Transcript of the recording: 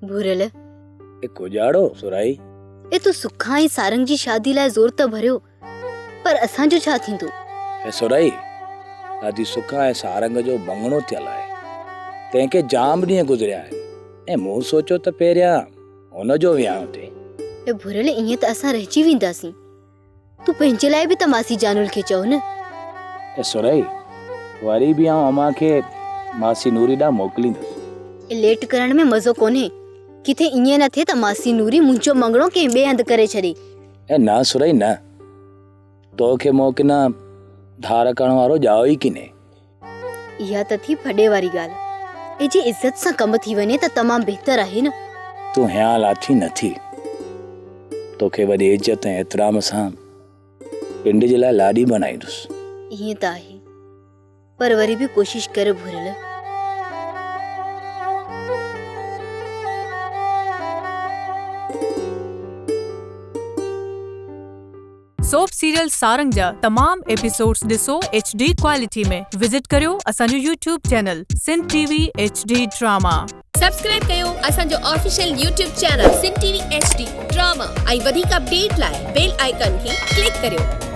भूरल ए कुजाड़ो सुराई ए तू सुखा ऐं सारंग जी शादी लाइ ज़ोर त भरियो, पर असांजो छा थींदो? ए सुराई दादी सुखा ऐं सारंग जो बंगणो थियल आहे, तंहिंखे जाम ॾींहं गुज़रिया आहिनि ऐं मूं सोचियो त पहिरियां हुनजो विहांउ थिए। ए भूरल, ईअं त असां रहिजी वेंदासीं। तू पंहिंजे लाइ बि त मासी जानुल खे चओ न। ए सुराई वरी बि आउं अम्मा खे मासी नूरी ॾांहुं मोकिलींदुसि। लेट करण में मज़ो कोन्हे। किथे ईअं न थिए त मासी नूरी मुंहिंजो मंगणो कंहिं ॿिए हंधि करे छॾे। ए न सुराई न, तोखे मोकिना धार करण वारो ॼाओ ई किने। इहा त थी फॾे वारी ॻाल्हि। ए जी इज़त सां कमु थी वञे त तमामु बहितर आहे न। तूं हीअं लाथी नथी, तोखे वरी इज़त ऐं एतिराम सां पिंड जे लाइ लाॾी बनाईंदुसि। ईअं त आहे, पर वरी बि कोशिश कर भूरल। सोप सीरियल सारंग जा तमाम एपिसोड्स ॾिसो HD क्वालिटी में। विजिट करियो असांजो YouTube channel Sindh TV HD drama. Subscribe कयो असांजो official YouTube channel Sindh TV HD drama ऐं वधीक अपडेट लाइ बेल आइकन खे क्लिक करियो।